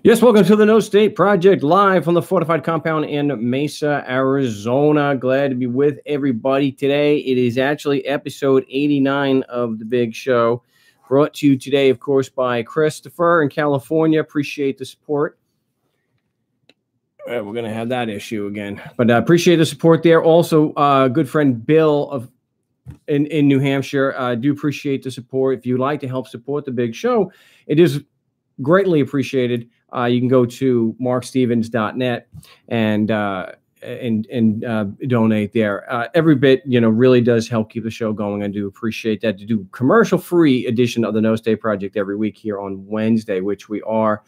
Yes, welcome to the No State Project live from the Fortified Compound in Mesa, Arizona. Glad to be with everybody today. It is actually episode 89 of the big show. Brought to you today, of course, by Christopher in California. Appreciate the support. We're going to have that issue again, but appreciate the support there. Also, good friend Bill in New Hampshire. Do appreciate the support. If you'd like to help support the big show, it is greatly appreciated. You can go to markstevens.net and donate there. Every bit, really does help keep the show going. I do appreciate that. To do commercial-free edition of the No State Project every week here on Wednesday, which we are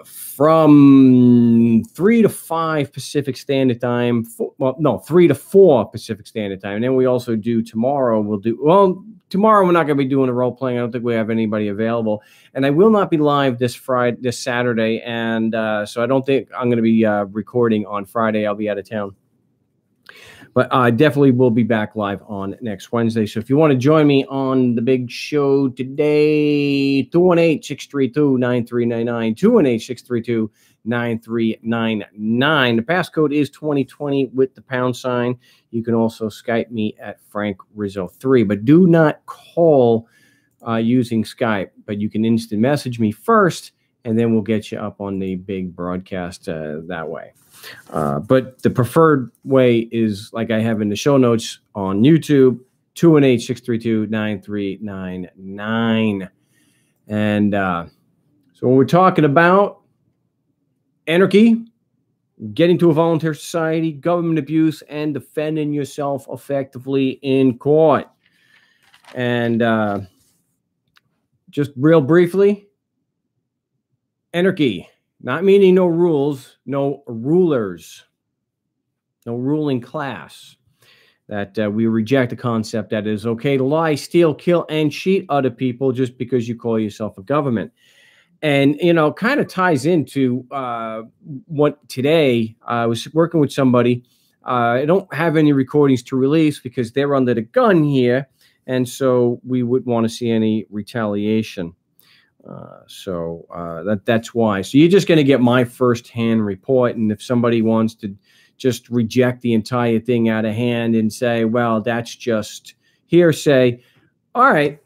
from 3 to 5 Pacific Standard Time. 3 to 4 Pacific Standard Time. And then we also do tomorrow. Tomorrow we're not going to be doing a role playing. I don't think we have anybody available, and I will not be live this Saturday, and so I don't think I'm going to be recording on Friday. I'll be out of town, but I definitely will be back live on next Wednesday. So if you want to join me on the big show today, 218-632-9399, 218-632-9399. The passcode is 2020 with the # You can also Skype me at Frank Rizzo 3, but do not call using Skype, but you can instant message me first, and then we'll get you up on the big broadcast that way. But the preferred way is, like I have in the show notes on YouTube, 218-632-9399. And so when we're talking about anarchy, getting to a volunteer society, government abuse, and defending yourself effectively in court. And just real briefly, anarchy, not meaning no rules, no rulers, no ruling class. That we reject the concept that it is okay to lie, steal, kill, and cheat other people just because you call yourself a government. And, kind of ties into what today I was working with somebody. I don't have any recordings to release because they're under the gun here. And so we wouldn't want to see any retaliation. That's why. So you're just going to get my firsthand report. And if somebody wants to just reject the entire thing out of hand and say, well, that's just hearsay. All right.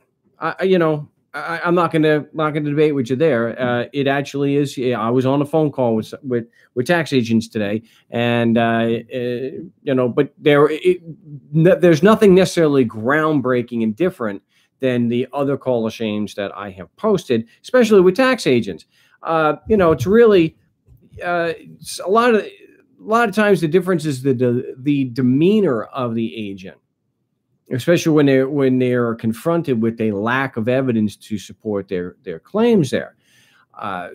I'm not going to debate with you there. It actually is. Yeah, I was on a phone call with tax agents today, and but there's nothing necessarily groundbreaking and different than the other call to shames that I have posted, especially with tax agents. It's really it's a lot of times the difference is the demeanor of the agent, especially when they're confronted with a lack of evidence to support their claims there.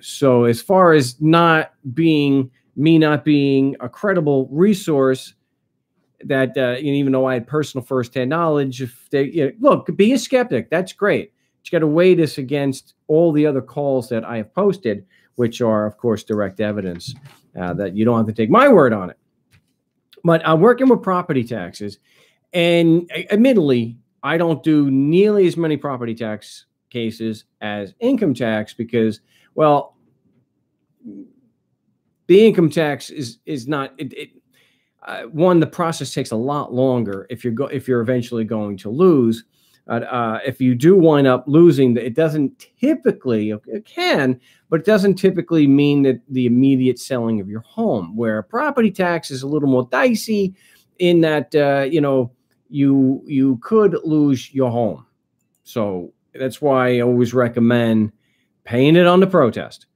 So as far as not being a credible resource, that even though I had personal firsthand knowledge, if they look, be a skeptic, that's great. But you got to weigh this against all the other calls that I have posted, which are, of course, direct evidence that you don't have to take my word on it. But I'm working with property taxes. And admittedly, I don't do nearly as many property tax cases as income tax because, well, the income tax is not one. The process takes a lot longer if you're eventually going to lose. If you do wind up losing, it doesn't typically, it can, but it doesn't typically mean that the immediate selling of your home. Where property tax is a little more dicey in that you could lose your home. So that's why I always recommend paying it on the protest,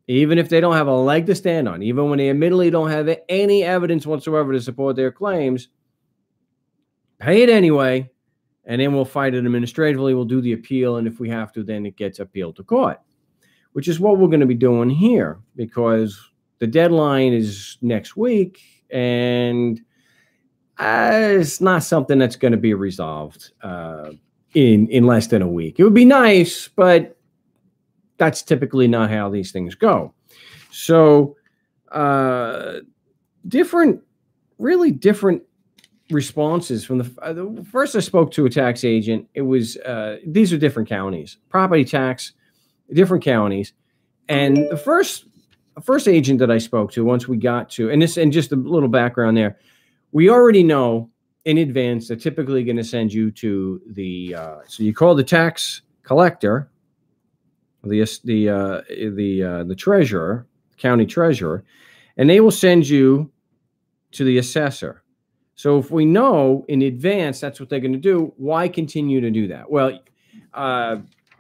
even if they don't have a leg to stand on, even when they admittedly don't have any evidence whatsoever to support their claims. Pay it anyway, and then we'll fight it administratively. We'll do the appeal, and if we have to, then it gets appealed to court, which is what we're going to be doing here because the deadline is next week, and it's not something that's going to be resolved in less than a week. It would be nice, but that's typically not how these things go. So really different responses from the first I spoke to a tax agent. It was these are different counties, property tax, different counties, And the first agent that I spoke to, once we got to, and just a little background there, we already know in advance they're typically going to send you to the so you call the tax collector, the treasurer, county treasurer, and they will send you to the assessor. So if we know in advance that's what they're going to do, why continue to do that? Well,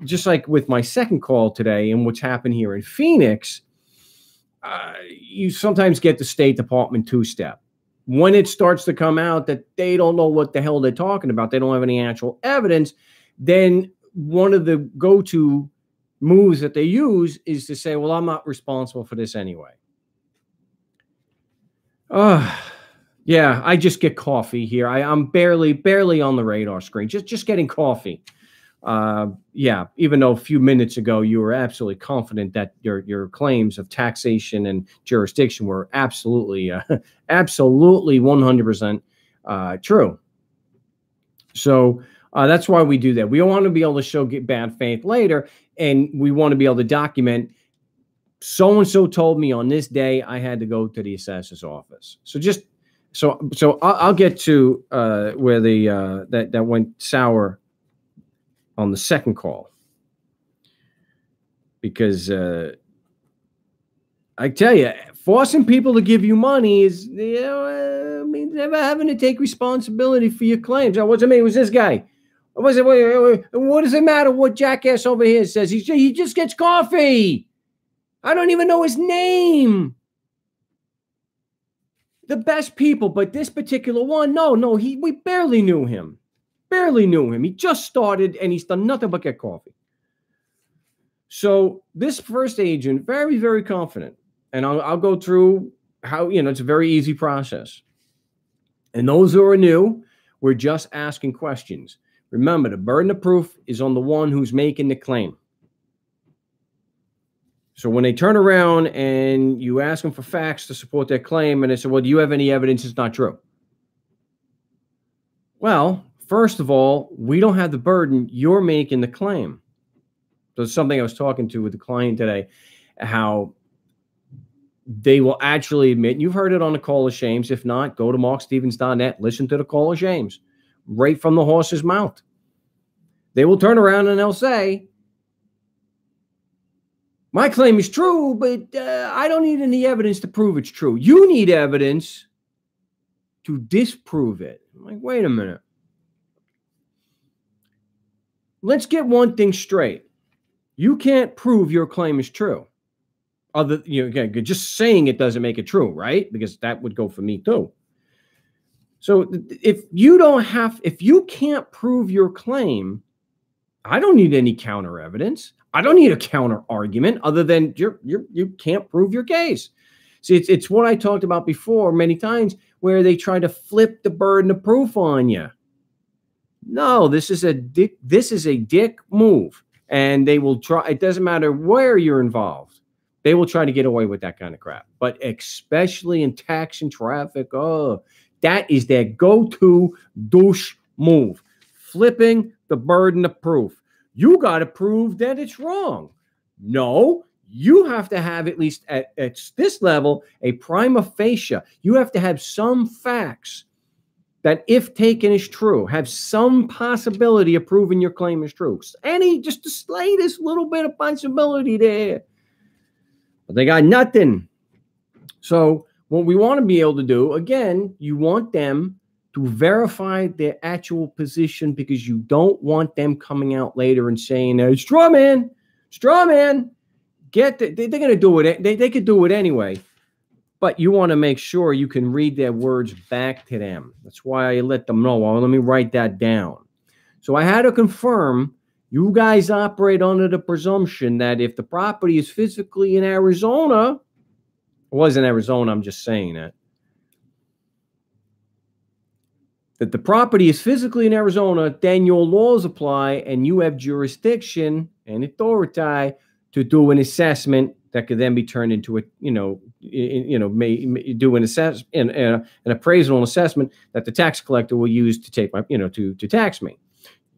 just like with my second call today and what's happened here in Phoenix, you sometimes get the State Department two-step. When it starts to come out that they don't know what the hell they're talking about, they don't have any actual evidence, then one of the go-to moves that they use is to say, well, I'm not responsible for this anyway. Yeah, I just get coffee here. I'm barely on the radar screen, just getting coffee. Yeah, even though a few minutes ago you were absolutely confident that your claims of taxation and jurisdiction were absolutely 100% true. So that's why we do that. We don't want to be able to show bad faith later, and we want to be able to document so-and-so told me on this day I had to go to the assessor's office. So I'll get to where that went sour on the second call, because I tell you, forcing people to give you money is, never having to take responsibility for your claims. It wasn't me, it was this guy. What does it matter what jackass over here says? He just gets coffee. I don't even know his name. The best people, but this particular one, no, we barely knew him. Barely knew him. He just started and he's done nothing but get coffee. So this first agent, very, very confident. And I'll go through how, it's a very easy process. And those who are new, we're just asking questions. Remember, the burden of proof is on the one who's making the claim. So when they turn around and you ask them for facts to support their claim, and they say, well, do you have any evidence it's not true? Well, first of all, we don't have the burden. You're making the claim. So it's something I was talking to with the client today, how they will actually admit, you've heard it on the Call of Shames. If not, go to markstevens.net, listen to the Call of Shames, right from the horse's mouth. They will turn around and they'll say, my claim is true, but I don't need any evidence to prove it's true. You need evidence to disprove it. I'm like, wait a minute. Let's get one thing straight. You can't prove your claim is true. Again, just saying it doesn't make it true, right? Because that would go for me too. So if you can't prove your claim, I don't need any counter evidence. I don't need a counter argument other than you can't prove your case. See, it's what I talked about before many times, where they try to flip the burden of proof on you. No, this is a dick move, and they will try. It doesn't matter where you're involved. They will try to get away with that kind of crap. But especially in tax and traffic, that is their go-to douche move. Flipping the burden of proof. You got to prove that it's wrong. No, you have to have, at least at this level, a prima facie. You have to have some facts that, if taken as true, have some possibility of proving your claim is true. Just the slightest little bit of possibility there. But they got nothing. So what we want to be able to do, again, you want them to verify their actual position, because you don't want them coming out later and saying, straw man. They're going to do it. They could do it anyway. But you want to make sure you can read their words back to them. That's why I let them know. Well, let me write that down. So I had to confirm, you guys operate under the presumption that if the property is physically in Arizona, it was in Arizona, I'm just saying that the property is physically in Arizona, then your laws apply and you have jurisdiction and authority to do an assessment that could then be turned into a, may do an an appraisal and assessment that the tax collector will use to take my, to tax me.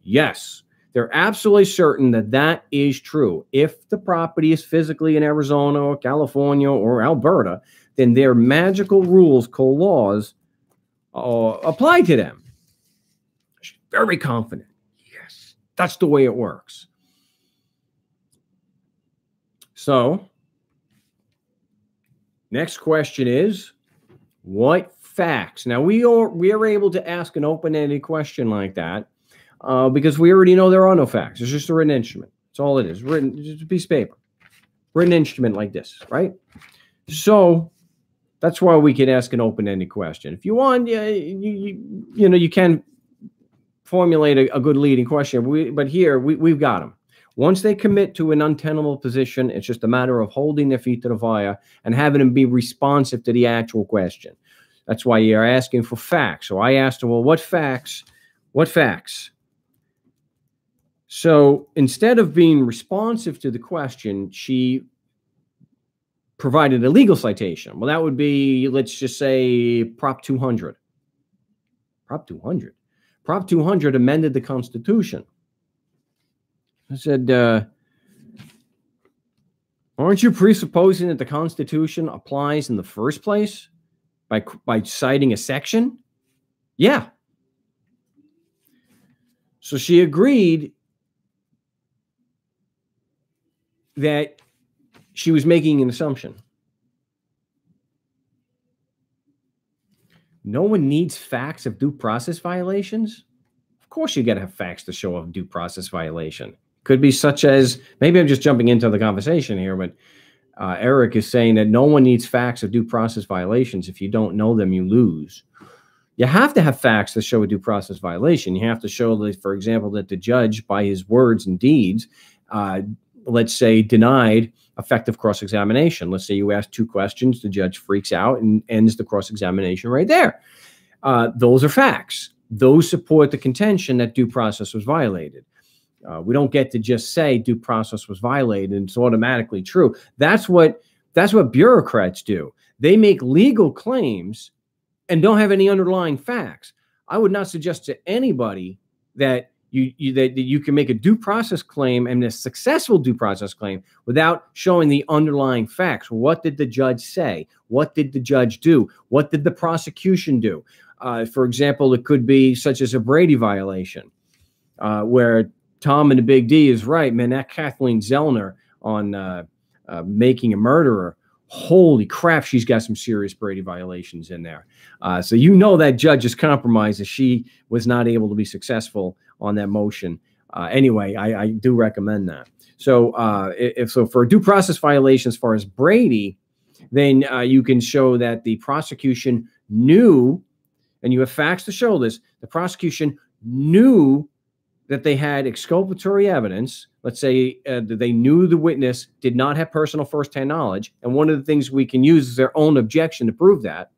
Yes, They're absolutely certain that that is true. If the property is physically in Arizona or California or Alberta, then their magical rules called laws apply to them. She's very confident. Yes, that's the way it works. So, next question is, what facts? Now, we are able to ask an open-ended question like that because we already know there are no facts. It's just a written instrument. That's all it is. Written, just a piece of paper. Written instrument like this, right? So that's why we can ask an open-ended question. If you want, you can formulate a good leading question. But here we've got them. Once they commit to an untenable position, it's just a matter of holding their feet to the fire and having them be responsive to the actual question. That's why you're asking for facts. So I asked her, well, what facts? What facts? So instead of being responsive to the question, she provided a legal citation. Well, that would be, let's just say, Prop 200. Prop 200. Prop 200 amended the Constitution. I said, aren't you presupposing that the Constitution applies in the first place by citing a section? Yeah. So she agreed that she was making an assumption. No one needs facts of due process violations. Of course, you got to have facts to show a due process violation. Could be such as, maybe I'm just jumping into the conversation here, but Eric is saying that no one needs facts of due process violations. If you don't know them, you lose. You have to have facts to show a due process violation. You have to show that, for example, that the judge, by his words and deeds, let's say, denied effective cross-examination. Let's say you ask 2 questions, the judge freaks out and ends the cross-examination right there. Those are facts. Those support the contention that due process was violated. We don't get to just say due process was violated and it's automatically true. That's what bureaucrats do. They make legal claims and don't have any underlying facts. I would not suggest to anybody that you can make a due process claim and a successful due process claim without showing the underlying facts. What did the judge say? What did the judge do? What did the prosecution do? For example, it could be such as a Brady violation, where Tom and the Big D is right, man. That Kathleen Zellner on Making a Murderer, holy crap, she's got some serious Brady violations in there. So that judge is compromised as she was not able to be successful on that motion. Anyway, I do recommend that. So if for a due process violation as far as Brady, then you can show that the prosecution knew, and you have facts to show this, the prosecution knew that they had exculpatory evidence. Let's say they knew the witness did not have personal firsthand knowledge. And one of the things we can use is their own objection to prove that.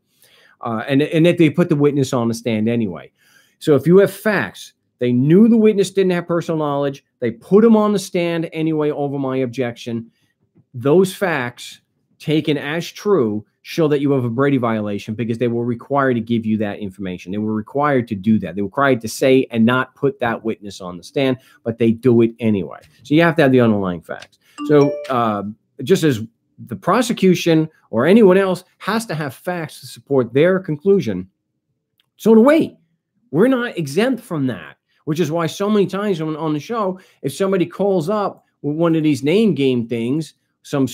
And that they put the witness on the stand anyway. So if you have facts, they knew the witness didn't have personal knowledge, they put him on the stand anyway over my objection. Those facts taken as true show that you have a Brady violation because they were required to give you that information. They were required to do that. They were required to say and not put that witness on the stand, but they do it anyway. So you have to have the underlying facts. So just as the prosecution or anyone else has to have facts to support their conclusion, so do we. We're not exempt from that, which is why so many times on the show, if somebody calls up with one of these name game things, some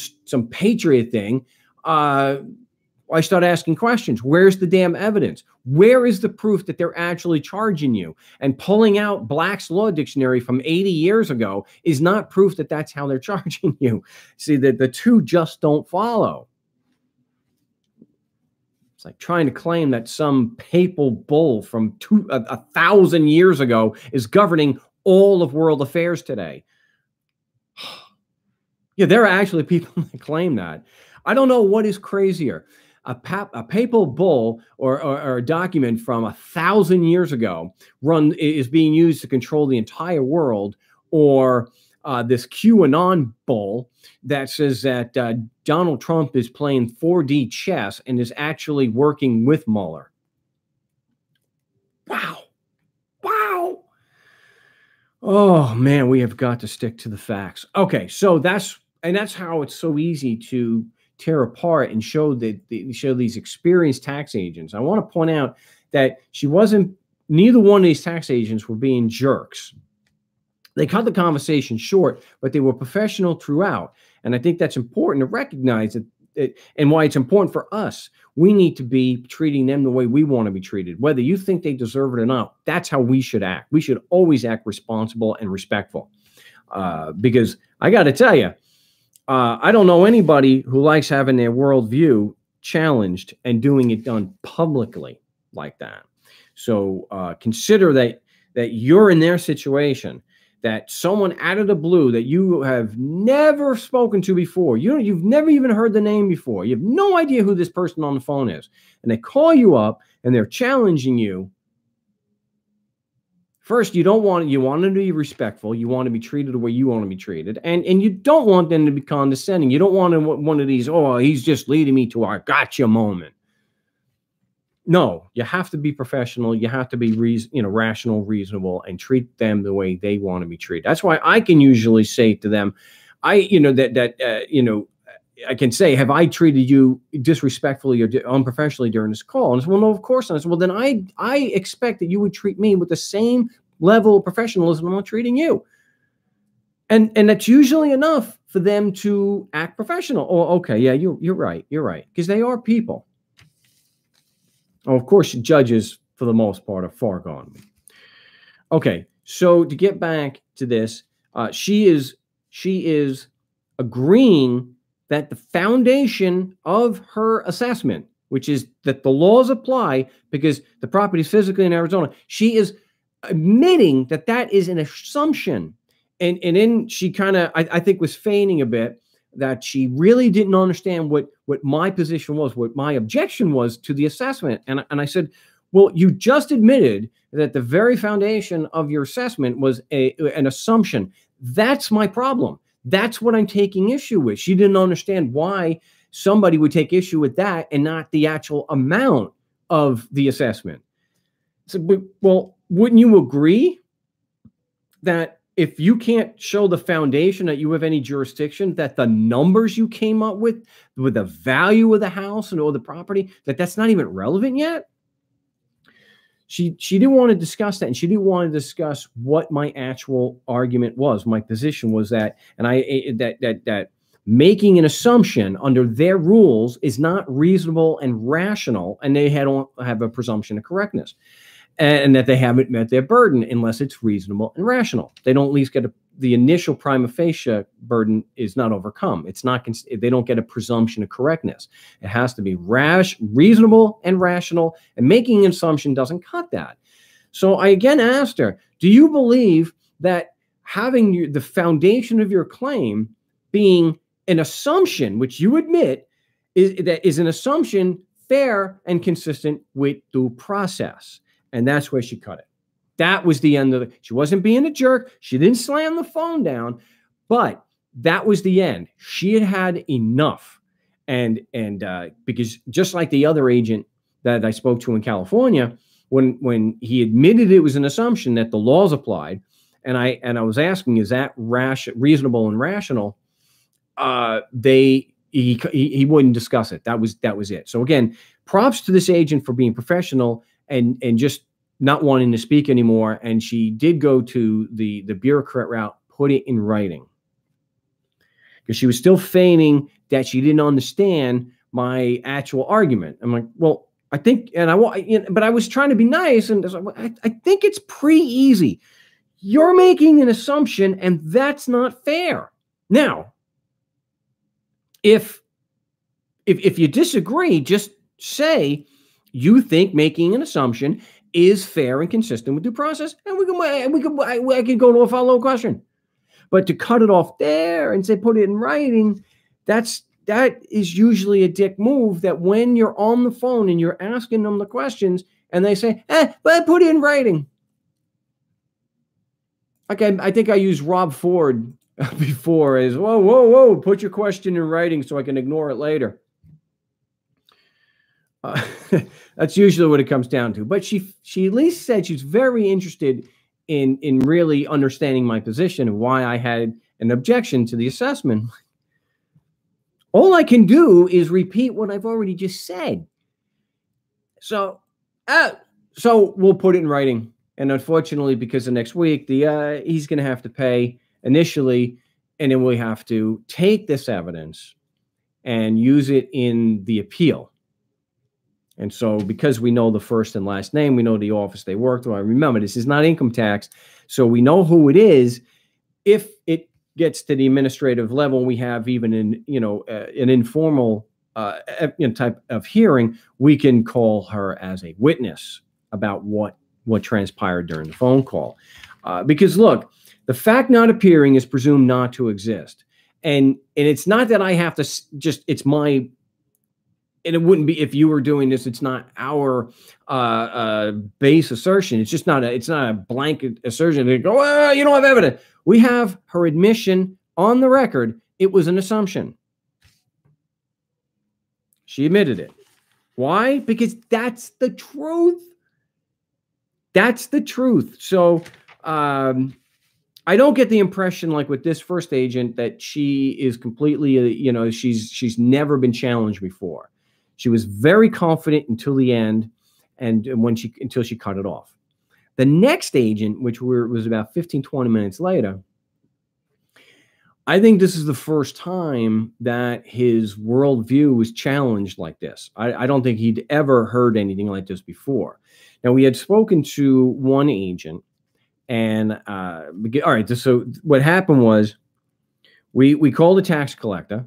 patriot thing, I start asking questions. Where's the damn evidence? Where is the proof that they're actually charging you? And pulling out Black's Law Dictionary from 80 years ago is not proof that that's how they're charging you. See, the two just don't follow. It's like trying to claim that some papal bull from 1,000 years ago is governing all of world affairs today. Yeah, there are actually people that claim that. I don't know what is crazier. A papal bull or a document from 1,000 years ago is being used to control the entire world, or this QAnon bull that says that Donald Trump is playing 4D chess and is actually working with Mueller. Wow. Wow. Oh man, we have got to stick to the facts. Okay, so that's how it's so easy to tear apart and show show these experienced tax agents. I want to point out that she wasn't neither one of these tax agents were being jerks. They cut the conversation short, but they were professional throughout. And I think that's important to recognize and why it's important for us. We need to be treating them the way we want to be treated. Whether you think they deserve it or not, that's how we should act. We should always act responsible and respectful. Because I got to tell you, I don't know anybody who likes having their worldview challenged and doing it done publicly like that. So consider that you're in their situation, that someone out of the blue that you have never spoken to before, you've never even heard the name before, you have no idea who this person on the phone is, and they call you up and they're challenging you. First, you want them to be respectful. You want to be treated the way you want to be treated. And you don't want them to be condescending. You don't want one of these, oh, he's just leading me to our gotcha moment. No, you have to be professional. You have to be rational, reasonable, and treat them the way they want to be treated. That's why I can usually say to them, I can say, have I treated you disrespectfully or unprofessionally during this call? And I said, well, no, of course not. I said, well, then I expect that you would treat me with the same level of professionalism I'm treating you. And that's usually enough for them to act professional. Oh, okay, yeah, you're right. You're right. Because they are people. Oh, of course, judges, for the most part, are far gone. Okay, so to get back to this, she is agreeing that the foundation of her assessment, which is that the laws apply because the property is physically in Arizona, she is admitting that that is an assumption. And then she kind of, I think, was feigning a bit that she really didn't understand what my position was, what my objection was to the assessment. And I said, well, you just admitted that the very foundation of your assessment was an assumption. That's my problem. That's what I'm taking issue with. She didn't understand why somebody would take issue with that and not the actual amount of the assessment. So, well, wouldn't you agree that if you can't show the foundation that you have any jurisdiction, that the numbers you came up with the value of the house and all the property, that's not even relevant yet? She didn't want to discuss that, and she didn't want to discuss what my actual argument was. My position was that, and that making an assumption under their rules is not reasonable and rational, and they don't have a presumption of correctness. And that they haven't met their burden unless it's reasonable and rational. They don't at least get the initial prima facie burden is not overcome. It's not, they don't get a presumption of correctness. It has to be reasonable and rational, and making an assumption doesn't cut that. So I again asked her, do you believe that having the foundation of your claim being an assumption, which you admit is an assumption fair and consistent with due process? And that's where she cut it. That was the end of it. She wasn't being a jerk. She didn't slam the phone down, but that was the end. She had had enough. And because just like the other agent that I spoke to in California, when he admitted it was an assumption that the laws applied, and I was asking, is that reasonable and rational? He wouldn't discuss it. That was it. So again, props to this agent for being professional and just not wanting to speak anymore. And she did go to the bureaucrat route, put it in writing, because she was still feigning that she didn't understand my actual argument. I'm like, well, I think, but I was trying to be nice, and I think it's pretty easy. You're making an assumption, and that's not fair. Now, if you disagree, just say you think making an assumption is fair and consistent with due process, and I can go to a follow-up question. But to cut it off there and say put it in writing, that is usually a dick move. That when you're on the phone and you're asking them the questions, and they say, but put it in writing. Okay, I think I used Rob Ford before as whoa, put your question in writing so I can ignore it later. That's usually what it comes down to. But she at least said she's very interested in really understanding my position and why I had an objection to the assessment. All I can do is repeat what I've already just said. So we'll put it in writing. And unfortunately, because of next week, he's going to have to pay initially, and then we have to take this evidence and use it in the appeal. And so because we know the first and last name, we know the office they worked for. Remember, this is not income tax, so we know who it is. If it gets to the administrative level, we have even an informal type of hearing, we can call her as a witness about what transpired during the phone call. Because look, the fact not appearing is presumed not to exist. And it's not that I have to it's my, and it wouldn't be if you were doing this, it's not our base assertion. It's just it's not a blanket assertion. They go, well, you don't have evidence. We have her admission on the record. It was an assumption. She admitted it. Why? Because that's the truth. That's the truth. So I don't get the impression, like with this first agent, that she is completely, she's never been challenged before. She was very confident until the end, and until she cut it off. The next agent, which was about 15, 20 minutes later, I think this is the first time that his worldview was challenged like this. I don't think he'd ever heard anything like this before. Now, we had spoken to one agent, and all right, so what happened was we called the tax collector,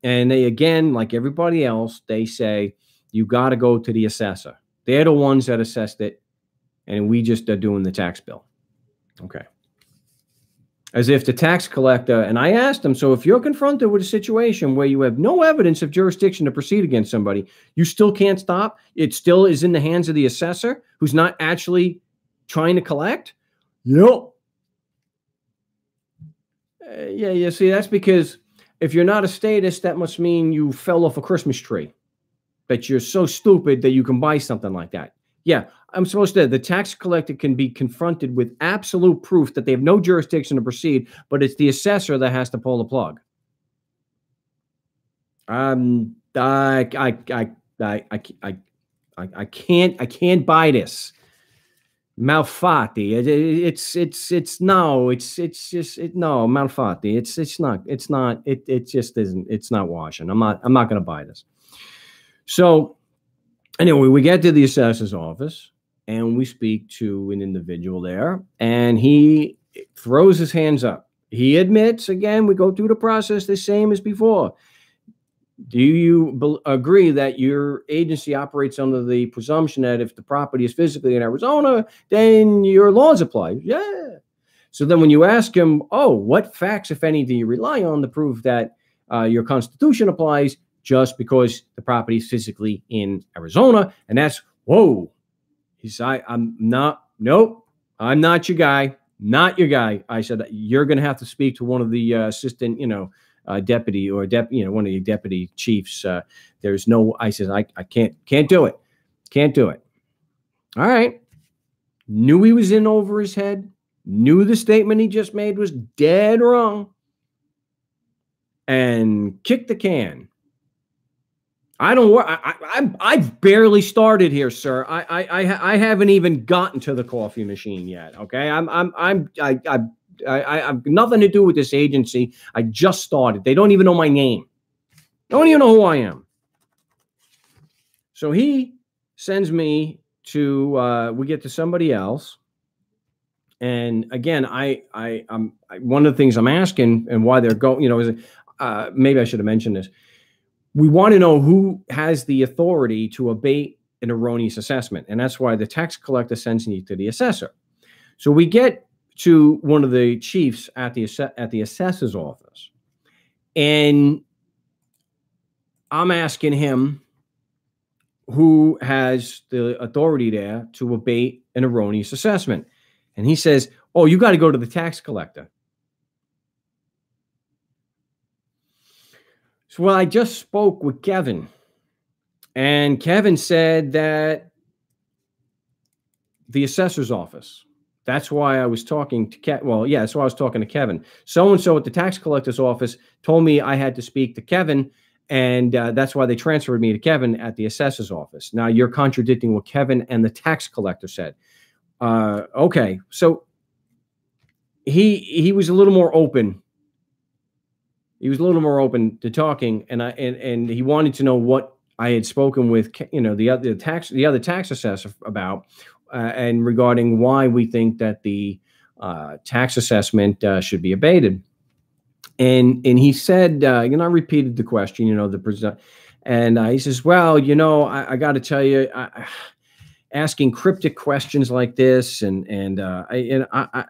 and they, again, like everybody else, they say, you got to go to the assessor. They're the ones that assessed it, and we just are doing the tax bill. Okay. As if the tax collector, and I asked him, so if you're confronted with a situation where you have no evidence of jurisdiction to proceed against somebody, you still can't stop? It still is in the hands of the assessor who's not actually trying to collect? Yep. Yeah, see, that's because if you're not a statist, that must mean you fell off a Christmas tree. That you're so stupid that you can buy something like that. Yeah, I'm supposed to. The tax collector can be confronted with absolute proof that they have no jurisdiction to proceed, but it's the assessor that has to pull the plug. I can't buy this. Malfatti. No, Malfatti. It just isn't. It's not washing. I'm not going to buy this. So anyway, we get to the assessor's office and we speak to an individual there, and he throws his hands up. He admits, again, we go through the process the same as before. Do you agree that your agency operates under the presumption that if the property is physically in Arizona, then your laws apply? Yeah. So then when you ask him, oh, what facts, if any, do you rely on to prove that your Constitution applies just because the property is physically in Arizona? And that's, whoa. He said, I'm not your guy. Not your guy. I said, you're going to have to speak to one of the assistant, deputy or one of the deputy chiefs. There's no, I said, I can't do it. Can't do it. All right. Knew he was in over his head. Knew the statement he just made was dead wrong. And kicked the can. I've barely started here, sir. I haven't even gotten to the coffee machine yet. Okay. I have nothing to do with this agency. I just started. They don't even know my name. Don't even know who I am. So he sends me to, we get to somebody else. And again, I'm one of the things I'm asking and why they're going, is maybe I should have mentioned this. We want to know who has the authority to abate an erroneous assessment. And that's why the tax collector sends me to the assessor. So we get to one of the chiefs at the assessor's office, and I'm asking him who has the authority there to abate an erroneous assessment. And he says, oh, you got to go to the tax collector. So, well, I just spoke with Kevin, and Kevin said that the assessor's office. that's why I was talking to Kevin. Well, yeah, that's why I was talking to Kevin. So-and-so at the tax collector's office told me I had to speak to Kevin, and that's why they transferred me to Kevin at the assessor's office. Now you're contradicting what Kevin and the tax collector said. Okay, so he was a little more open. He was a little more open to talking, and he wanted to know what I had spoken with, the other tax assessor about, and regarding why we think that the tax assessment should be abated. And he said, I repeated the question, and he says, well, I got to tell you, asking cryptic questions like this, and I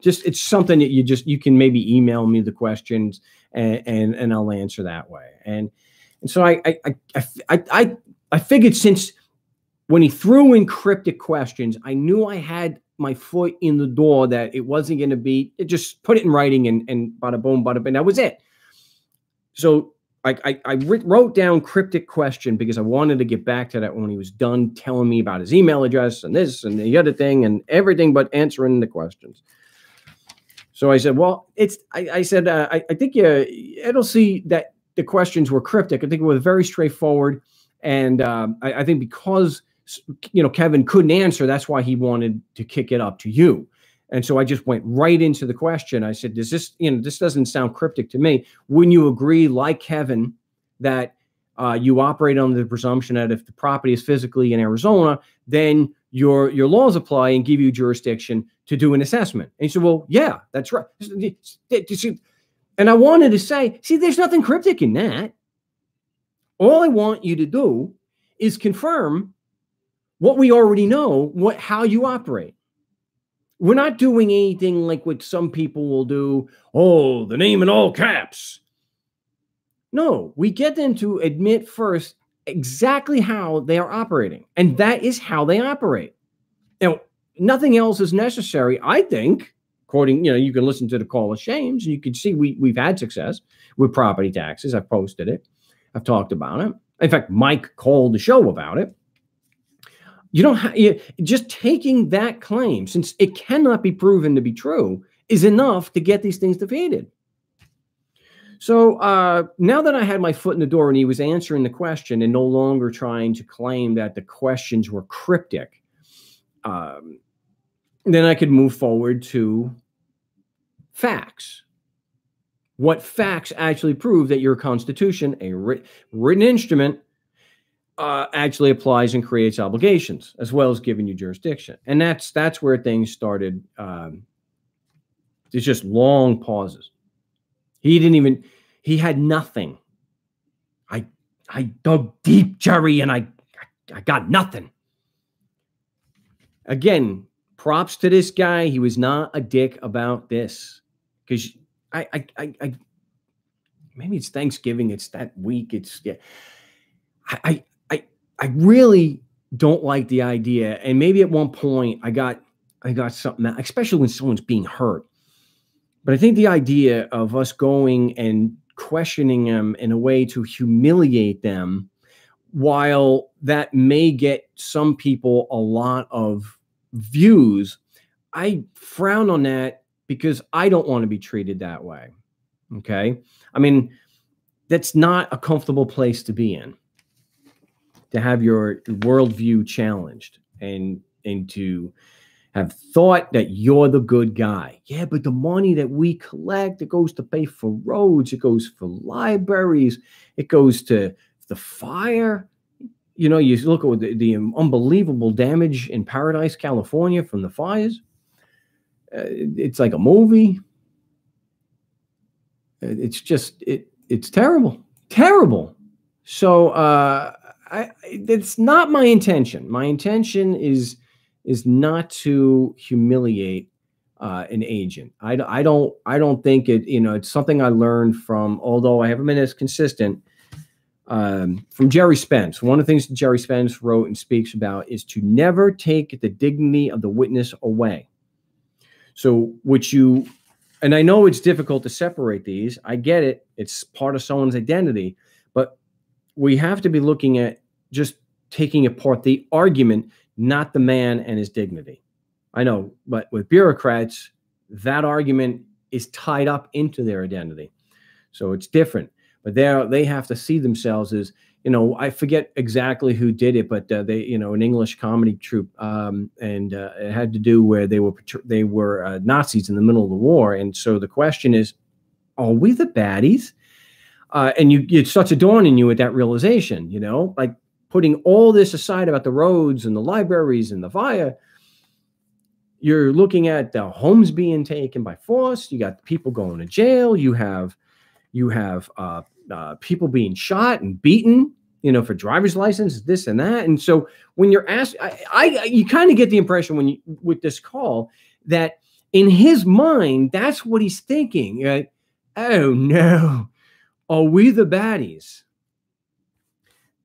just, it's something that you can maybe email me the questions, and I'll answer that way. And so I figured, since when he threw in cryptic questions, I knew I had my foot in the door, that it wasn't going to be, just put it in writing and bada boom, bada bing, that was it. So I wrote down cryptic question because I wanted to get back to that when he was done telling me about his email address and this and the other thing and everything but answering the questions. So I said, well, I said, I think it'll see that the questions were cryptic. I think it was very straightforward. And I think because, Kevin couldn't answer, that's why he wanted to kick it up to you. And so I just went right into the question. I said, does this, this doesn't sound cryptic to me. Wouldn't you agree, like Kevin, that you operate under the presumption that if the property is physically in Arizona, then your laws apply and give you jurisdiction to do an assessment? And he said, well, yeah, that's right. And I wanted to say, see, there's nothing cryptic in that. All I want you to do is confirm what we already know, how you operate. We're not doing anything like what some people will do. Oh, the name in all caps. No, we get them to admit first exactly how they are operating. And that is how they operate. Now, nothing else is necessary, I think. According, you can listen to the Call of Shames, and you can see we've had success with property taxes. I've posted it. I've talked about it. In fact, Mike called the show about it. You don't have, just taking that claim, since it cannot be proven to be true, is enough to get these things defeated. So now that I had my foot in the door and he was answering the question and no longer trying to claim that the questions were cryptic, then I could move forward to facts. What facts actually prove that your Constitution, a written instrument, actually applies and creates obligations, as well as giving you jurisdiction. And that's where things started. There's just long pauses. He had nothing. I dug deep, Jerry, and I got nothing. Again, props to this guy. He was not a dick about this, because maybe it's Thanksgiving. It's that week. I really don't like the idea. And maybe at one point I got something, especially when someone's being hurt. But I think the idea of us going and questioning them in a way to humiliate them, while that may get some people a lot of views, I frown on that because I don't want to be treated that way. Okay. I mean, that's not a comfortable place to be in, to have your worldview challenged and to have thought that you're the good guy. Yeah, but the money that we collect, it goes to pay for roads, it goes for libraries, it goes to the fire. You look at the unbelievable damage in Paradise, California from the fires. It's like a movie. It's just, it's terrible, terrible. So, it's not my intention. My intention is not to humiliate an agent. I don't think it. It's something I learned from. Although I haven't been as consistent, from Jerry Spence. One of the things that Jerry Spence wrote and speaks about is to never take the dignity of the witness away. So, and I know it's difficult to separate these. I get it. It's part of someone's identity, but we have to be looking at just taking apart the argument, not the man and his dignity. I know, but with bureaucrats, that argument is tied up into their identity. So it's different. But they have to see themselves as, I forget exactly who did it, but they, an English comedy troupe, and it had to do where they were Nazis in the middle of the war. And so the question is, are we the baddies? And it starts to dawn on you at that realization, like putting all this aside about the roads and the libraries and the fire. You're looking at the homes being taken by force. You got people going to jail. You have people being shot and beaten, for driver's license, this and that. And so when you're asked, you kind of get the impression with this call that in his mind, that's what he's thinking. Right? Oh no, are we the baddies?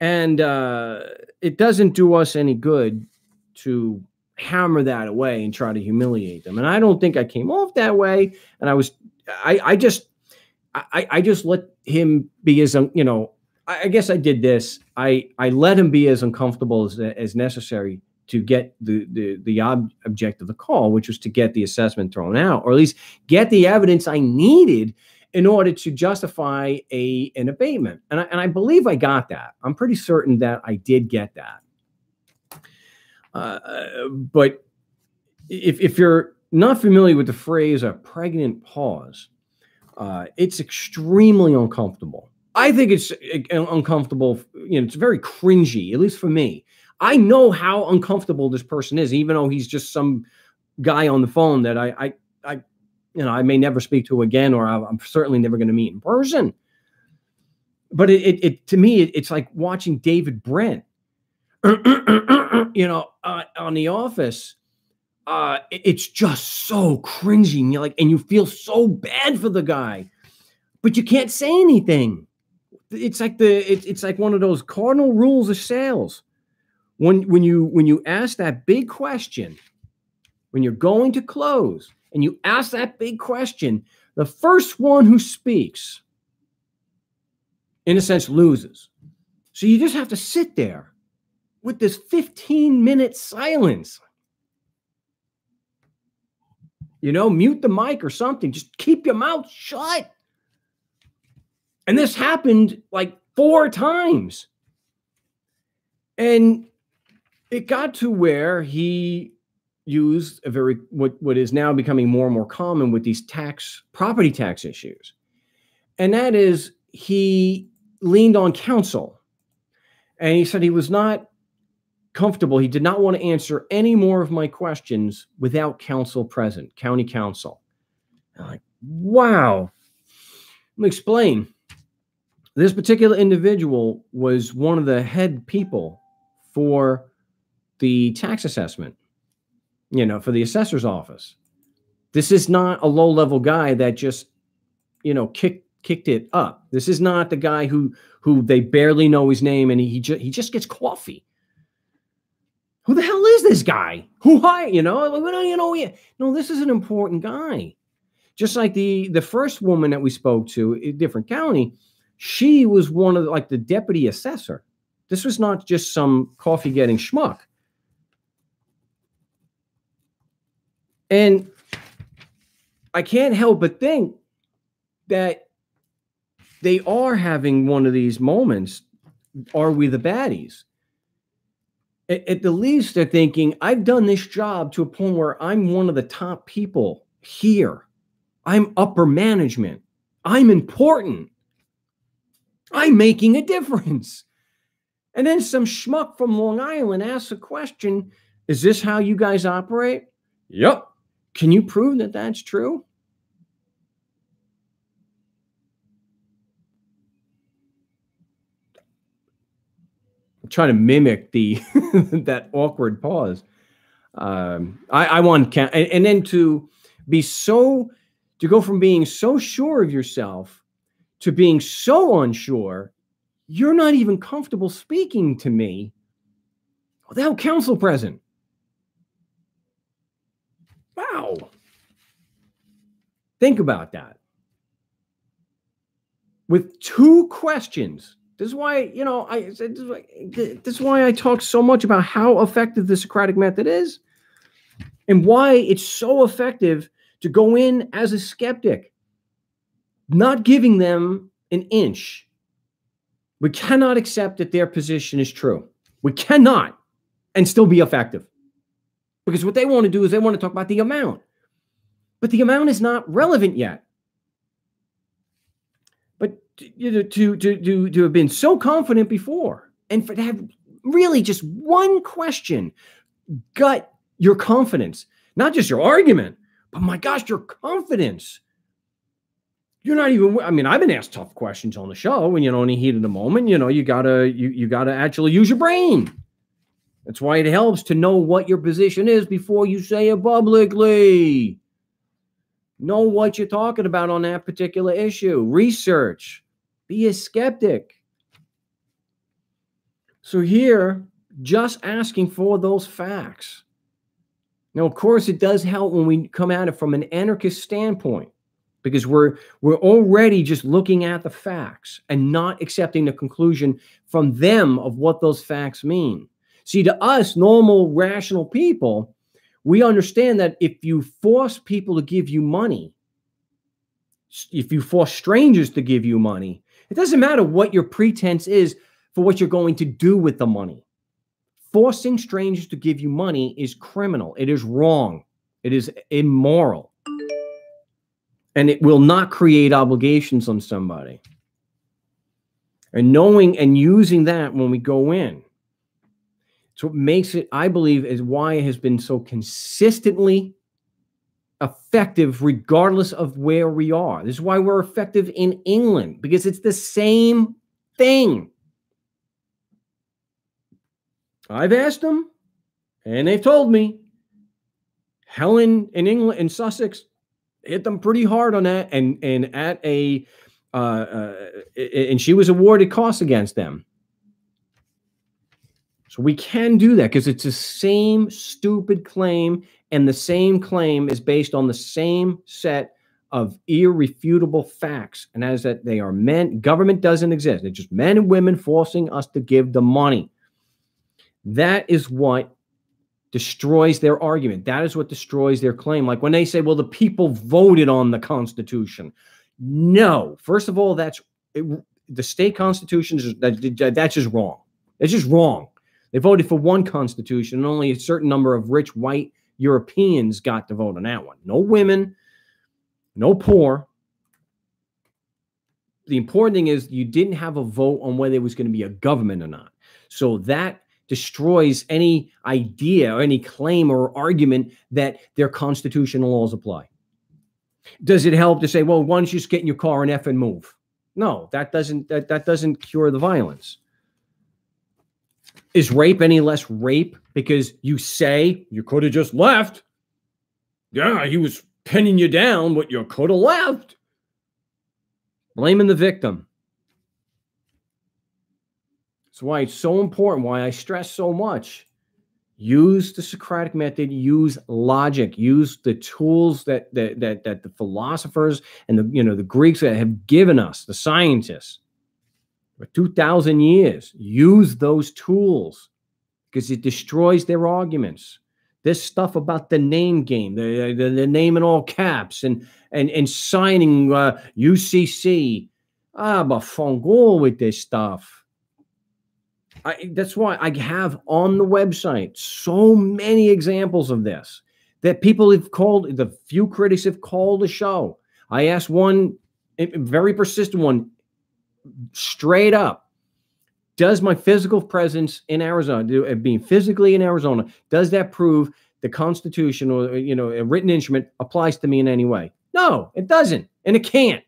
And it doesn't do us any good to hammer that away and try to humiliate them. And I don't think I came off that way. And I just let him be as, I guess I did this. I let him be as uncomfortable as necessary to get the object of the call, which was to get the assessment thrown out, or at least get the evidence I needed in order to justify an abatement. And I believe I got that. I'm pretty certain that I did get that. But if you're not familiar with the phrase a pregnant pause, it's extremely uncomfortable. I think it's uncomfortable. It's very cringy, at least for me. I know how uncomfortable this person is, even though he's just some guy on the phone that I may never speak to again, or I'm certainly never going to meet in person. But to me, it's like watching David Brent, on The Office. It's just so cringy. And you're like, and you feel so bad for the guy, but you can't say anything. It's like it's like one of those cardinal rules of sales. When you ask that big question, when you're going to close and you ask that big question, the first one who speaks, in a sense, loses. So you just have to sit there with this 15-minute silence. Mute the mic or something. Just keep your mouth shut. And this happened like 4 times. And it got to where he used a very, what is now becoming more and more common with these property tax issues. And that is, he leaned on counsel. And he said he was not comfortable. He did not want to answer any more of my questions without counsel present, county counsel. I'm like, wow. Let me explain. This particular individual was one of the head people for the tax assessment, for the assessor's office. This is not a low-level guy that just, kicked it up. This is not the guy who they barely know his name and he just gets coffee. Who the hell is this guy? Who hired? No, this is an important guy. Just like the first woman that we spoke to in a different county, she was one of the deputy assessor. This was not just some coffee-getting schmuck. And I can't help but think that they are having one of these moments. Are we the baddies? At the least, they're thinking, I've done this job to a point where I'm one of the top people here. I'm upper management. I'm important. I'm making a difference. And then some schmuck from Long Island asks a question, is this how you guys operate? Yep. Can you prove that that's true? I'm trying to mimic that awkward pause. I want, and then to go from being so sure of yourself to being so unsure, you're not even comfortable speaking to me without counsel present. Wow. Think about that. With 2 questions. This is why, this is why I talk so much about how effective the Socratic method is. and why it's so effective to go in as a skeptic, not giving them an inch. We cannot accept that their position is true. We cannot, and still be effective. Because what they want to do is they want to talk about the amount. But the amount is not relevant yet. But to have been so confident before, and for to have really just one question gut your confidence, not just your argument, but my gosh, your confidence. You're not even, I mean, I've been asked tough questions on the show, and in the heat of the moment, you gotta actually use your brain. That's why it helps to know what your position is before you say it publicly. Know what you're talking about on that particular issue. Research. Be a skeptic. So here, just asking for those facts. Now, of course, it does help when we come at it from an anarchist standpoint, because we're already just looking at the facts and not accepting the conclusion from them of what those facts mean. See, to us, normal, rational people, we understand that if you force people to give you money, if you force strangers to give you money, it doesn't matter what your pretense is for what you're going to do with the money. Forcing strangers to give you money is criminal. It is wrong. It is immoral. And it will not create obligations on somebody. And knowing and using that when we go in. So what makes it, I believe, is why it has been so consistently effective regardless of where we are. This is why we're effective in England, because it's the same thing. I've asked them, and they've told me, Helen in England, in Sussex, hit them pretty hard on that, and at a and she was awarded costs against them. So we can do that because it's the same stupid claim, and the same claim is based on the same set of irrefutable facts, and that is that they are men. Government doesn't exist. It's just men and women forcing us to give the money. That is what destroys their argument. That is what destroys their claim. Like when they say, well, the people voted on the Constitution. No. First of all, the state constitution, that's just wrong. It's just wrong. They voted for one constitution, and only a certain number of rich white Europeans got to vote on that one. No women, no poor. The important thing is you didn't have a vote on whether there was going to be a government or not. So that destroys any idea or any claim or argument that their constitutional laws apply. Does it help to say, well, why don't you just get in your car and F and move? No, that doesn't cure the violence. Is rape any less rape because you say you could have just left? Yeah, he was pinning you down, but you could have left. Blaming the victim. That's why it's so important, why I stress so much. Use the Socratic method, use logic, use the tools that the philosophers and the Greeks that have given us, the scientists, for 2,000 years. Use those tools because it destroys their arguments. This stuff about the name game, the name in all caps, and signing UCC. But fungal with this stuff. That's why I have on the website so many examples of this that people have called, the few critics have called the show. I asked one, a very persistent one, straight up, does my physical presence in Arizona, being physically in Arizona, does that prove the Constitution or a written instrument applies to me in any way? No, it doesn't, and it can't.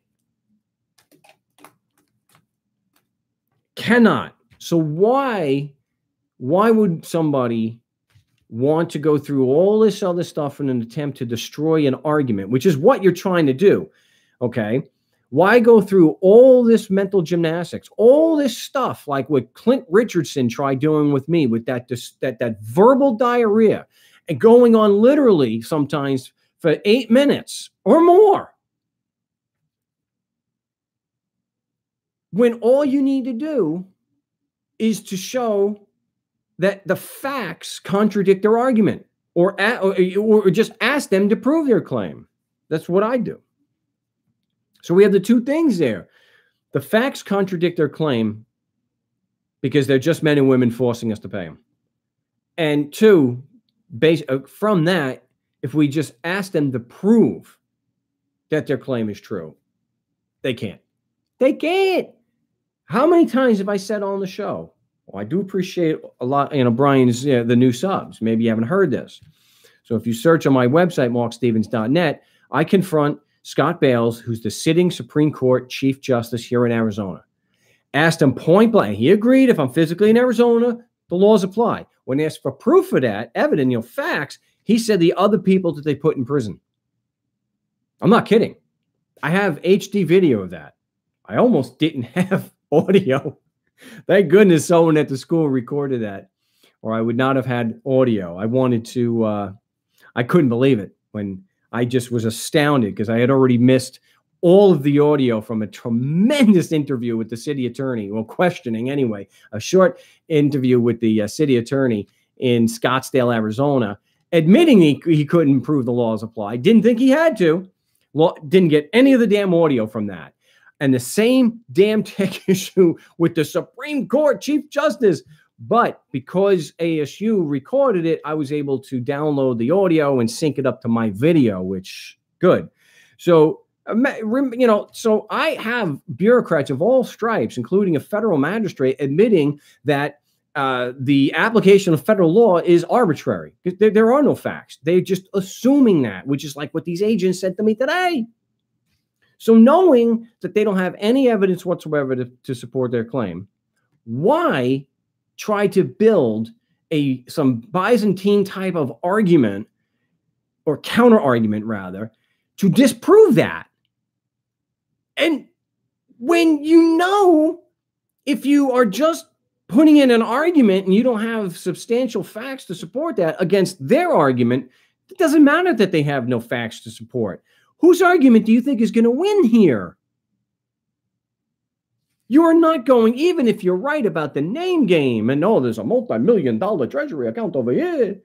Cannot. So why would somebody want to go through all this other stuff in an attempt to destroy an argument, which is what you're trying to do? Okay. Why go through all this mental gymnastics, all this stuff like what Clint Richardson tried doing with me with that verbal diarrhea and going on literally sometimes for 8 minutes or more, when all you need to do is to show that the facts contradict their argument. or just ask them to prove their claim. That's what I do. So we have the two things there. The facts contradict their claim because they're just men and women forcing us to pay them. And two, from that, if we just ask them to prove that their claim is true, they can't. They can't. How many times have I said on the show? Well, I do appreciate a lot, Brian's, the new subs. Maybe you haven't heard this. So if you search on my website, markstevens.net, I confront Scott Bales, who's the sitting Supreme Court Chief Justice here in Arizona. Asked him point blank. He agreed if I'm physically in Arizona, the laws apply. When asked for proof of that, evidence, facts, he said the other people that they put in prison. I'm not kidding. I have HD video of that. I almost didn't have audio. Thank goodness someone at the school recorded that, or I would not have had audio. I wanted to, I couldn't believe it when I just was astounded because I had already missed all of the audio from a tremendous interview with the city attorney, well, questioning anyway, a short interview with the city attorney in Scottsdale, Arizona, admitting he couldn't prove the laws apply. Didn't think he had to. Well, didn't get any of the damn audio from that. And the same damn tech issue with the Supreme Court Chief Justice. But because ASU recorded it, I was able to download the audio and sync it up to my video, which good. So, so I have bureaucrats of all stripes, including a federal magistrate, admitting that the application of federal law is arbitrary. There are no facts. They're just assuming that, which is like what these agents said to me today. So knowing that they don't have any evidence whatsoever to support their claim, why try to build some Byzantine type of argument or counter argument rather to disprove that? And when if you are just putting in an argument and you don't have substantial facts to support that against their argument, it doesn't matter that they have no facts to support. Whose argument do you think is going to win here? You are not going, even if you're right about the name game, and there's a multi-million-dollar treasury account over here.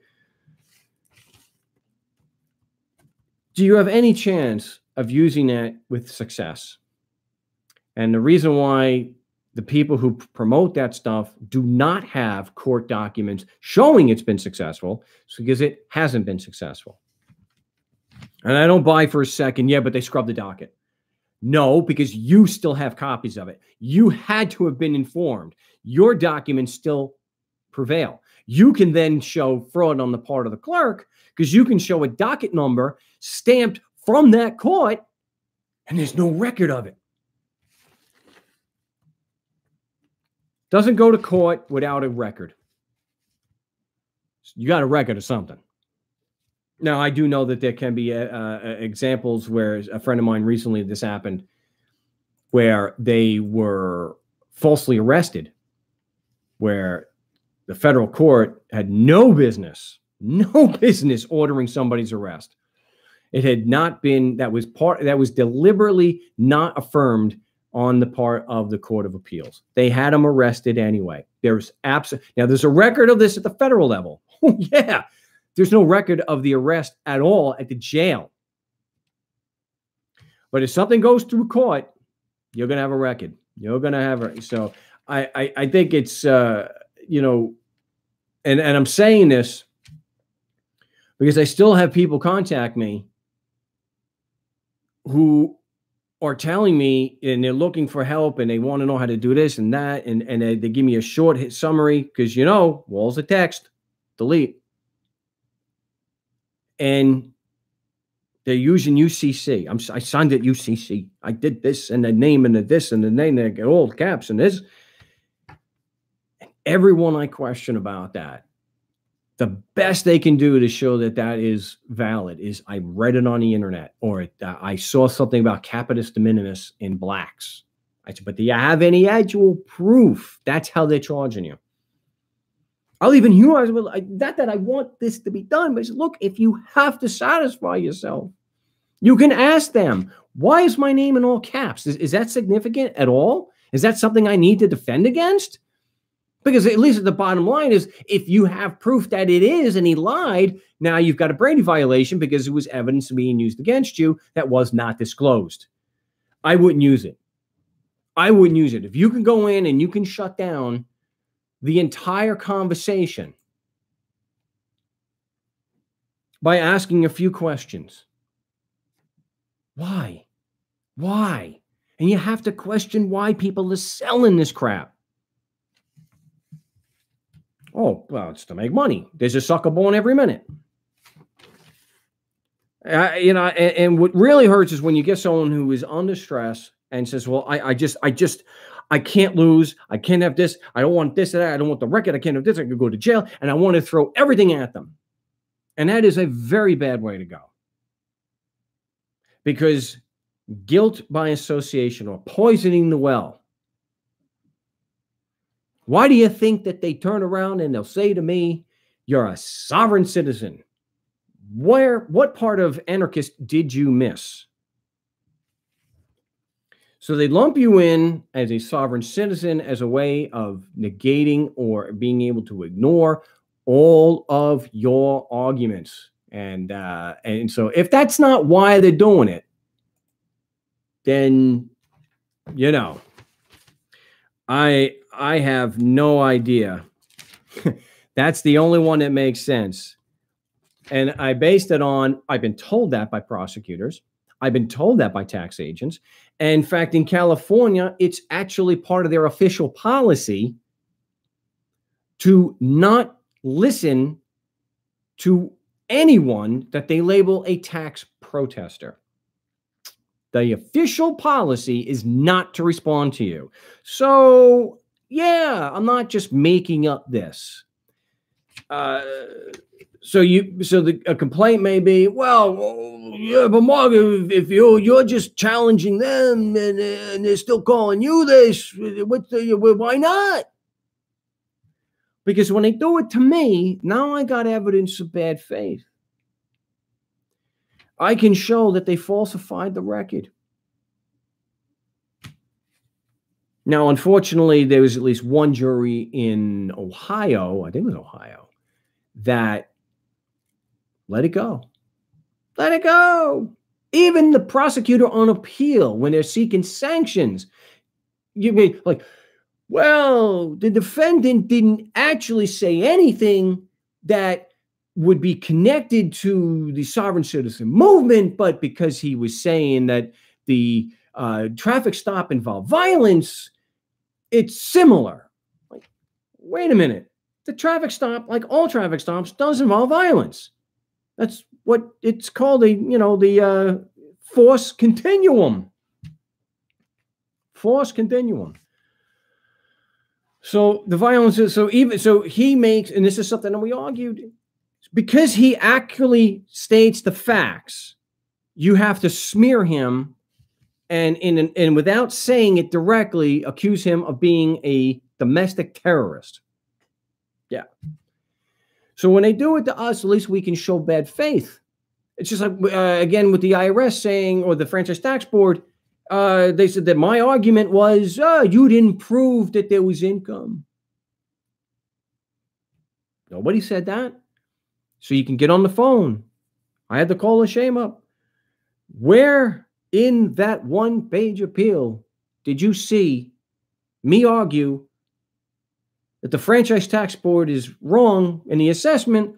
Do you have any chance of using that with success? And the reason why the people who promote that stuff do not have court documents showing it's been successful is because it hasn't been successful. And I don't buy for a second, but they scrubbed the docket. No, because you still have copies of it. You had to have been informed. Your documents still prevail. You can then show fraud on the part of the clerk because you can show a docket number stamped from that court and there's no record of it. Doesn't go to court without a record. You got a record of something. Now, I do know that there can be examples where a friend of mine recently, this happened, where they were falsely arrested, where the federal court had no business ordering somebody's arrest. It had not been, that was deliberately not affirmed on the part of the Court of Appeals. They had him arrested anyway. Now there's a record of this at the federal level. Oh, yeah. There's no record of the arrest at all at the jail. But if something goes through court, you're going to have a record. You're going to have a, so I think it's, and I'm saying this because I still have people contact me who are telling me, and they're looking for help and they want to know how to do this and that. And they give me a short summary because, walls of text, delete. And they're using UCC. I signed at UCC. I did this and the name and the this and the name, they get all caps and this. And everyone I question about that, the best they can do to show that that is valid is I read it on the internet or I saw something about capitis de minimis in blacks. I said, but do you have any actual proof? That's how they're charging you. I'll even humorize, not that I want this to be done, but look, if you have to satisfy yourself, you can ask them, why is my name in all caps? Is that significant at all? Is that something I need to defend against? Because at least the bottom line is, if you have proof that it is and he lied, now you've got a Brady violation because it was evidence being used against you that was not disclosed. I wouldn't use it. I wouldn't use it. If you can go in and you can shut down the entire conversation by asking a few questions. Why? Why? And you have to question why people are selling this crap. Oh, well, it's to make money. There's a sucker born every minute. And what really hurts is when you get someone who is under stress and says, well, I can't lose. I can't have this. I don't want this and that. I don't want the record. I can't have this. I could go to jail. And I want to throw everything at them. And that is a very bad way to go. Because guilt by association or poisoning the well. Why do you think that they turn around and they'll say to me, you're a sovereign citizen? What part of anarchist did you miss? So they lump you in as a sovereign citizen as a way of negating or being able to ignore all of your arguments. And so if that's not why they're doing it, then, you know, I have no idea. That's the only one that makes sense. And I based it on, I've been told that by prosecutors. I've been told that by tax agents. And in fact, in California, it's actually part of their official policy to not listen to anyone that they label a tax protester. The official policy is not to respond to you. So, yeah, I'm not just making up this. So a complaint may be, well, yeah, but Mark, if you're just challenging them and they're still calling you this, why not? Because when they do it to me, now I got evidence of bad faith. I can show that they falsified the record. Now, unfortunately, there was at least one jury in Ohio, I think it was Ohio, that let it go. Let it go. Even the prosecutor on appeal, when they're seeking sanctions, you mean like, well, the defendant didn't actually say anything that would be connected to the sovereign citizen movement, but because he was saying that the traffic stop involved violence, it's similar. Like, wait a minute. The traffic stop, like all traffic stops, does involve violence. That's what it's called, the force continuum. Force continuum. So the violence is, so he makes, and this is something that we argued, because he actually states the facts, you have to smear him and without saying it directly, accuse him of being a domestic terrorist. Yeah. So when they do it to us, at least we can show bad faith. It's just like, again, with the IRS saying, or the Franchise Tax Board, they said that my argument was, you didn't prove that there was income. Nobody said that. So you can get on the phone. I had to call a shame up. Where in that one-page appeal did you see me argue that the Franchise Tax Board is wrong in the assessment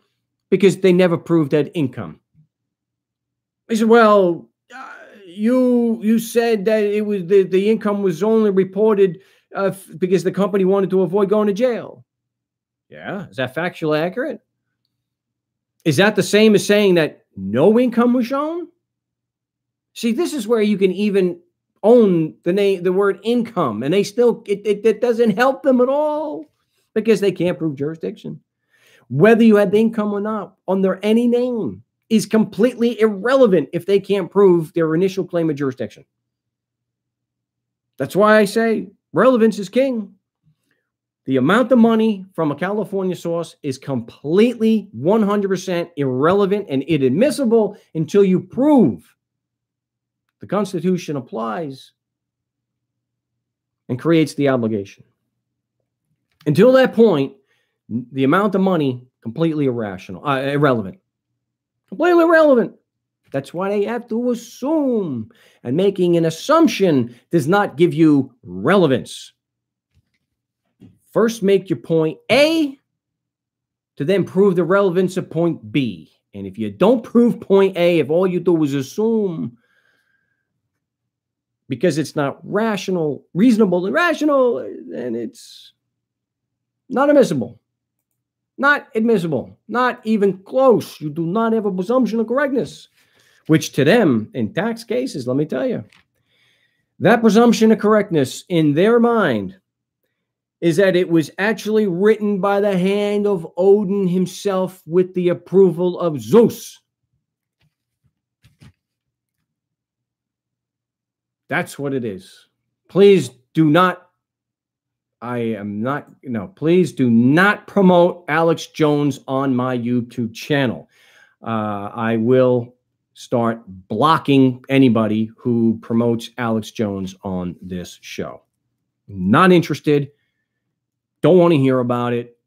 because they never proved that income? He said, well, you said that it was the income was only reported because the company wanted to avoid going to jail. Yeah, is that factually accurate? Is that the same as saying that no income was shown? See, this is where you can even own the word income, and they still it doesn't help them at all because they can't prove jurisdiction. Whether you had the income or not under any name is completely irrelevant if they can't prove their initial claim of jurisdiction. That's why I say relevance is king. The amount of money from a California source is completely 100% irrelevant and inadmissible until you prove the Constitution applies and creates the obligation. Until that point, the amount of money, completely irrelevant. Completely irrelevant. That's why they have to assume. And making an assumption does not give you relevance. First, make your point A to then prove the relevance of point B. And if you don't prove point A, if all you do is assume, because it's not reasonable and rational, then it's not admissible. Not admissible. Not even close. You do not have a presumption of correctness, which to them, in tax cases, let me tell you, that presumption of correctness in their mind is that it was actually written by the hand of Odin himself with the approval of Zeus. That's what it is. Please do not, please do not promote Alex Jones on my YouTube channel. I will start blocking anybody who promotes Alex Jones on this show. Not interested. Don't want to hear about it.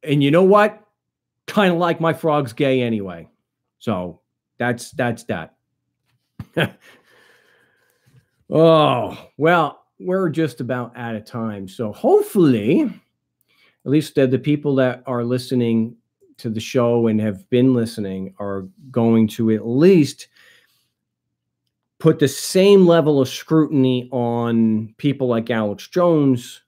And you know what? Kind of like my frog's gay anyway. So that's that. Oh, well, we're just about out of time. So hopefully, at least the people that are listening to the show and have been listening are going to at least put the same level of scrutiny on people like Alex Jones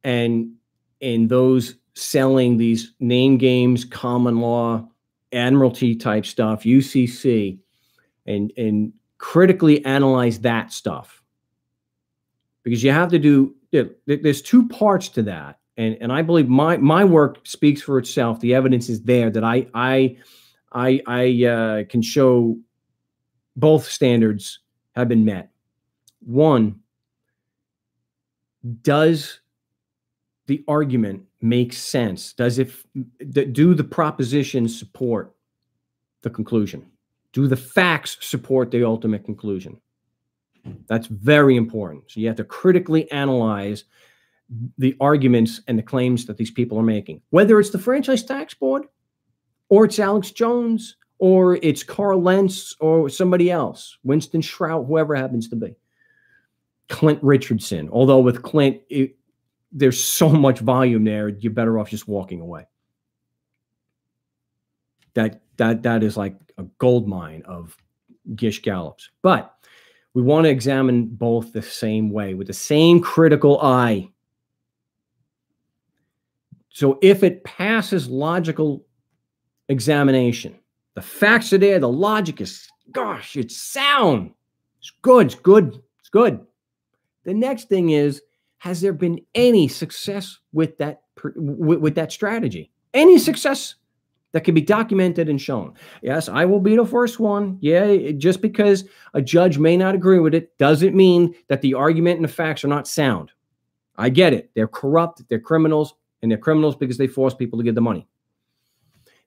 and those selling these name games, common law, admiralty type stuff, UCC, and critically analyze that stuff. Because you have to do, there's two parts to that. And I believe my work speaks for itself. The evidence is there that I can show both standards have been met. One, does the argument make sense? Do the propositions support the conclusion? Do the facts support the ultimate conclusion? That's very important. So you have to critically analyze the arguments and the claims that these people are making, whether it's the Franchise Tax Board or it's Alex Jones or it's Carl Lentz or somebody else, Winston Shrout, whoever happens to be, Clint Richardson. Although with Clint, there's so much volume there, you're better off just walking away. That is like a gold mine of Gish Gallops. But we want to examine both the same way, with the same critical eye. So if it passes logical examination, the facts are there, the logic is, gosh, it's sound. It's good, it's good, it's good. The next thing is, has there been any success with that strategy? Any success that can be documented and shown? Yes, I will be the first one. Yeah, just because a judge may not agree with it doesn't mean that the argument and the facts are not sound. I get it. They're corrupt, they're criminals, and they're criminals because they force people to give the money.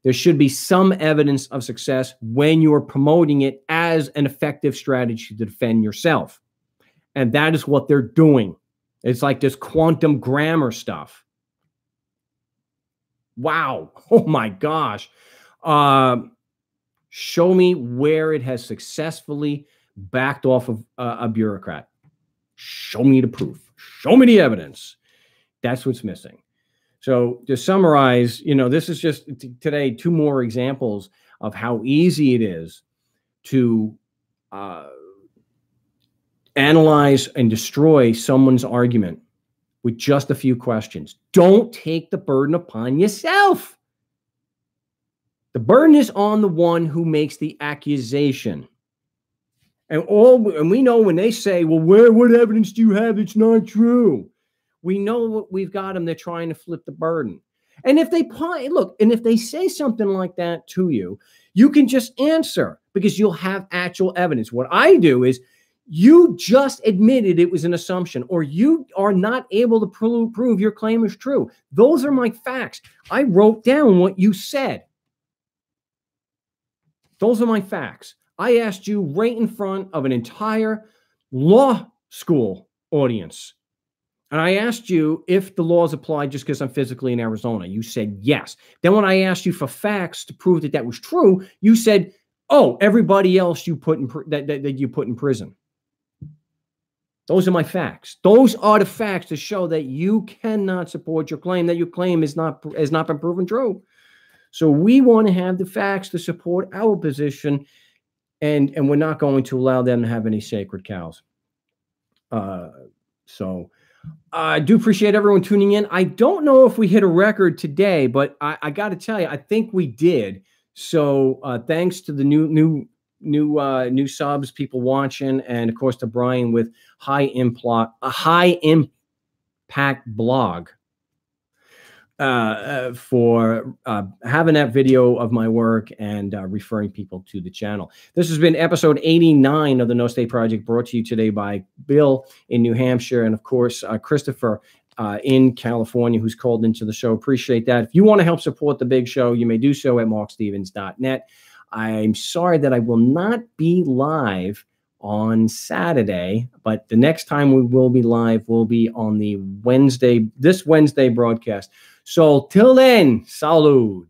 There should be some evidence of success when you're promoting it as an effective strategy to defend yourself. And that is what they're doing. It's like this quantum grammar stuff. Wow. Oh my gosh. Show me where it has successfully backed off of a bureaucrat. Show me the proof. Show me the evidence. That's what's missing. So to summarize, this is just today 2 more examples of how easy it is to analyze and destroy someone's argument with just a few questions. Don't take the burden upon yourself. The burden is on the one who makes the accusation. And we know when they say, well, what evidence do you have? It's not true. We know what we've got them. They're trying to flip the burden. And if they say something like that to you, you can just answer because you'll have actual evidence. What I do is, you just admitted it was an assumption, or you are not able to prove your claim is true. Those are my facts. I wrote down what you said. Those are my facts. I asked you right in front of an entire law school audience. And I asked you if the laws apply just because I'm physically in Arizona. You said yes. Then when I asked you for facts to prove that that was true, you said, "Oh, everybody else you put in that you put in prison." Those are my facts. Those are the facts to show that you cannot support your claim, that your claim has not been proven true. So we want to have the facts to support our position, and we're not going to allow them to have any sacred cows. So I do appreciate everyone tuning in. I don't know if we hit a record today, but I got to tell you, I think we did. So thanks to the new subs, people watching, and of course to Brian with high impact blog for having that video of my work and referring people to the channel. This has been episode 89 of the No State Project, brought to you today by Bill in New Hampshire, and of course Christopher in California, who's called into the show. Appreciate that. If you want to help support the big show, you may do so at markstevens.net. I'm sorry that I will not be live on Saturday, but the next time we will be live will be on the this Wednesday broadcast. So till then, salud.